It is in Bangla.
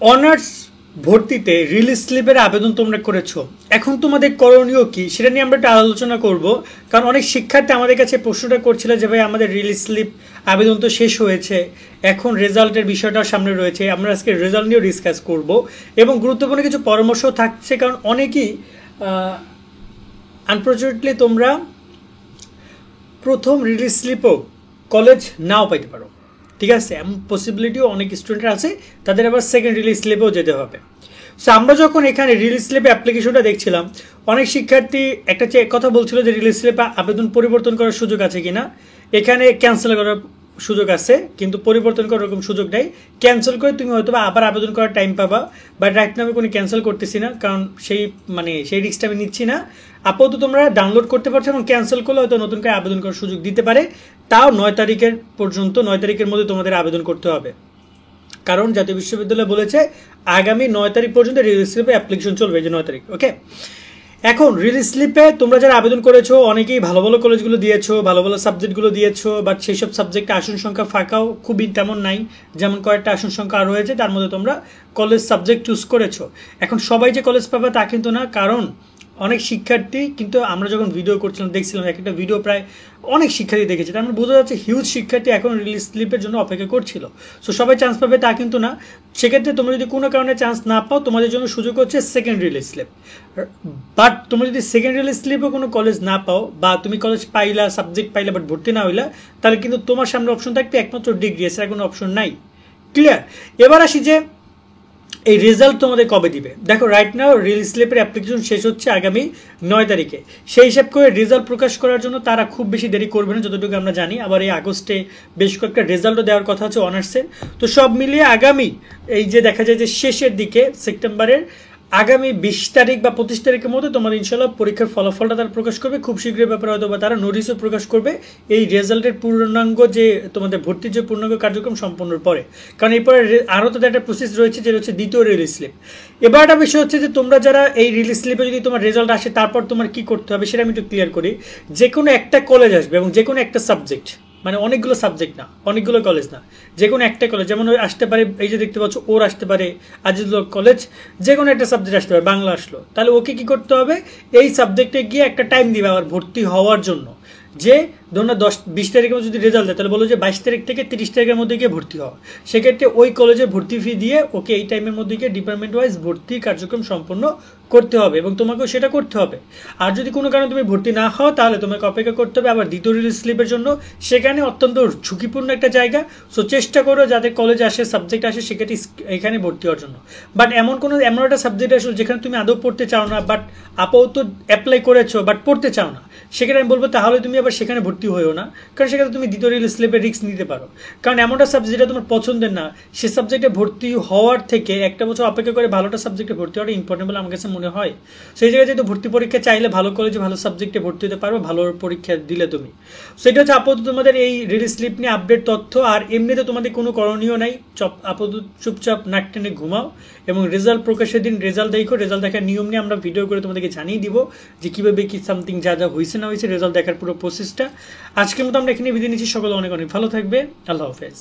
অনার্স ভর্তিতে রিলিজ স্লিপের আবেদন তোমরা করেছো, এখন তোমাদের করণীয় কি সেটা নিয়ে আমরা একটা আলোচনা করব। কারণ অনেক শিক্ষার্থী আমাদের কাছে প্রশ্নটা করছিল যে ভাই আমাদের রিলিজ স্লিপ আবেদন তো শেষ হয়েছে, এখন রেজাল্টের বিষয়টাও সামনে রয়েছে, আমরা আজকে রেজাল্ট নিয়েও ডিসকাস করব এবং গুরুত্বপূর্ণ কিছু পরামর্শ থাকছে। কারণ অনেকেই আনফর্চুনেটলি তোমরা প্রথম রিলিজ স্লিপও কলেজ নাও পাইতে পারো, ঠিক আছে, এমন পসিবিলিটিও অনেক স্টুডেন্টের আছে, তাদের আবার সেকেন্ড রিলিজ স্লিপেও যেতে হবে। সো আমরা যখন এখানে রিলিজ স্লিপে অ্যাপ্লিকেশনটা দেখছিলাম, অনেক শিক্ষার্থী একটা কথা বলছিল যে রিলিজ স্লিপে আবেদন পরিবর্তন করার সুযোগ আছে কিনা, এখানে ক্যান্সেল করার সুযোগ আছে কিন্তু পরিবর্তন করার এরকম সুযোগ নেই। ক্যান্সেল করে তুমি হয়তো আবার আবেদন করার টাইম পাবা, বাট রাইট নাও আমি কোনো ক্যান্সেল করতেছি না, কারণ সেই রিস্কটা আমি নিচ্ছি না। আপাতত তোমরা ডাউনলোড করতে পারছো এবং ক্যান্সেল করলে হয়তো নতুন করে আবেদন করার সুযোগ দিতে পারে, তাও 9 তারিখের পর্যন্ত, 9 তারিখের মধ্যে তোমাদের আবেদন করতে হবে। কারণ জাতীয় বিশ্ববিদ্যালয় বলেছে আগামী 9 তারিখ পর্যন্ত রিলিজ স্লিপে অ্যাপ্লিকেশন চলবে, যে 9 তারিখ। ওকে, এখন রিলিজ স্লিপে তোমরা যারা আবেদন করেছো অনেকেই ভালো ভালো কলেজগুলো দিয়েছো, ভালো ভালো সাবজেক্টগুলো দিয়েছো, বাট সেই সব সাবজেক্টে আসন সংখ্যা ফাঁকাও খুবই তেমন নাই, যেমন কয়েকটা আসন সংখ্যা আরও হয়েছে, তার মধ্যে তোমরা কলেজ সাবজেক্ট চুজ করেছো। এখন সবাই যে কলেজ পাবে তা কিন্তু না, কারণ অনেক শিক্ষার্থী, কিন্তু আমরা যখন ভিডিও করছিলাম দেখছিলাম একটা ভিডিও প্রায় অনেক শিক্ষার্থী দেখেছে, তার মানে বোঝা যাচ্ছে হিউজ শিক্ষার্থী এখন রিলিজ স্লিপের জন্য অপেক্ষা করছিল। সো সবাই চান্স পাবে তা কিন্তু না, সেক্ষেত্রে তোমরা যদি কোনো কারণে চান্স না পাও তোমাদের জন্য সুযোগ হচ্ছে সেকেন্ড রিলিজ স্লিপ। বাট তোমরা যদি সেকেন্ড রিলিজ স্লিপও কোনো কলেজ না পাও, বা তুমি কলেজ পাইলা, সাবজেক্ট পাইলা, বাট ভর্তি না হইলা, তাহলে কিন্তু তোমার সামনে অপশন থাকবে একমাত্র ডিগ্রি, এছাড়া কোনো অপশন নাই। ক্লিয়ার? এবার আসি যে এই রেজাল্ট তোমাদের কবে দিবে। দেখো রাইট নাও রিলিজ স্লিপের অ্যাপ্লিকেশন শেষ হচ্ছে আগামী 9 তারিখে, সেই হিসাব করে রেজাল্ট প্রকাশ করার জন্য তারা খুব বেশি দেরি করবে না যতটুকু আমরা জানি। আবার এই আগস্টে বেশ কয়েকটা রেজাল্টও দেওয়ার কথা আছে অনার্সের। তো সব মিলিয়ে আগামী এই যে দেখা যায় যে শেষের দিকে সেপ্টেম্বরের আগামী 20 তারিখ বা 25 তারিখের মধ্যে তোমাদের ইনশাল্লাহ পরীক্ষার ফলাফলটা তারা প্রকাশ করবে। খুব শীঘ্রই ব্যাপারে হয়তো বা তারা নোটিশও প্রকাশ করবে এই রেজাল্টের পূর্ণাঙ্গ, যে তোমাদের ভর্তির যে পূর্ণাঙ্গ কার্যক্রম সম্পন্নর পরে। কারণ এরপরে আরও তাদের একটা প্রসেস রয়েছে, যেটা হচ্ছে দ্বিতীয় রিলিজ স্লিপ। এবার একটা বিষয় হচ্ছে যে তোমরা যারা এই রিলিজ স্লিপে যদি তোমার রেজাল্ট আসে তারপর তোমার কি করতে হবে সেটা আমি একটু ক্লিয়ার করি। যে কোনো একটা কলেজ আসবে এবং যে কোনো একটা সাবজেক্ট, মানে অনেকগুলো সাবজেক্ট না, অনেকগুলো কলেজ না, যে কোনো একটা কলেজ, যেমন আসতে পারে এই যে দেখতে পাচ্ছ ওর আসতে পারে আজিজুল কলেজ, যে কোনো একটা সাবজেক্ট আসতে পারে, বাংলা আসলো, তাহলে ওকে কি করতে হবে, এই সাবজেক্টে গিয়ে একটা টাইম দিবে আবার ভর্তি হওয়ার জন্য। যে ধরুন 20 তারিখের মধ্যে যদি রেজাল্ট দেয় তাহলে বলো যে 22 তারিখ থেকে 30 তারিখের মধ্যে গিয়ে ভর্তি হওয়া, সেক্ষেত্রে ওই কলেজে ভর্তি ফি দিয়ে ওকে এই টাইমের মধ্যে গিয়ে ডিপার্টমেন্ট ওয়াইজ ভর্তির কার্যক্রম সম্পন্ন করতে হবে এবং তোমাকেও সেটা করতে হবে। আর যদি কোনো কারণে তুমি ভর্তি না হও তাহলে তোমাকে অপেক্ষা করতে হবে আবার দ্বিতীয় রিলিজ স্লিপের জন্য, সেখানে অত্যন্ত ঝুঁকিপূর্ণ একটা জায়গা। সো চেষ্টা করো যাদের কলেজে আসে, সাবজেক্ট আসে, সেক্ষেত্রে এখানে ভর্তি হওয়ার জন্য। বাট এমন একটা সাবজেক্ট আসলে যেখানে তুমি আদৌ পড়তে চাও না, বাট আপাতত অ্যাপ্লাই করেছো বাট পড়তে চাও না, সেখানে আমি বলবো তাহলে তুমি আবার সেখানে ভর্তি হয়েও না, কারণ সেখানে তুমি দ্বিতীয় রিলিজ স্লিপের রিস্ক নিতে পারো। কারণ এমনটা সাবজেক্ট যেটা তোমার পছন্দের না, সে সাবজেক্টে ভর্তি হওয়ার থেকে একটা বছর অপেক্ষা করে ভালোটা সাবজেক্টে ভর্তি হওয়াটা ইম্পর্টেন্ট বলে আমার কাছে মনে হয়। সেই জায়গায় যেহেতু ভর্তি পরীক্ষা চাইলে ভালো কলেজে ভালো সাবজেক্টে ভর্তি হতে পারবে ভালো পরীক্ষা দিলে তুমি। সেটা হচ্ছে আপাতত তোমাদের এই রিলিজ স্লিপ নিয়ে আপডেট তথ্য। আর এমনিতে তোমাদের কোনো করণীয় নাই, আপাতত চুপচাপ নাক টেনে ঘুমাও এবং রেজাল্ট প্রকাশের দিন রেজাল্ট দেখো। রেজাল্ট দেখার নিয়ম নিয়ে আমরা ভিডিও করে তোমাদেরকে জানিয়ে দিব যে কীভাবে কি সামথিং যা যা হয়েছে না হয়েছে রেজাল্ট দেখার পুরো প্রসেসটা। আজকের মতো আমরা এখানে বিদায় নিচ্ছি, সকলে অনেক অনেক ভালো থাকবে, আল্লাহ হাফেজ।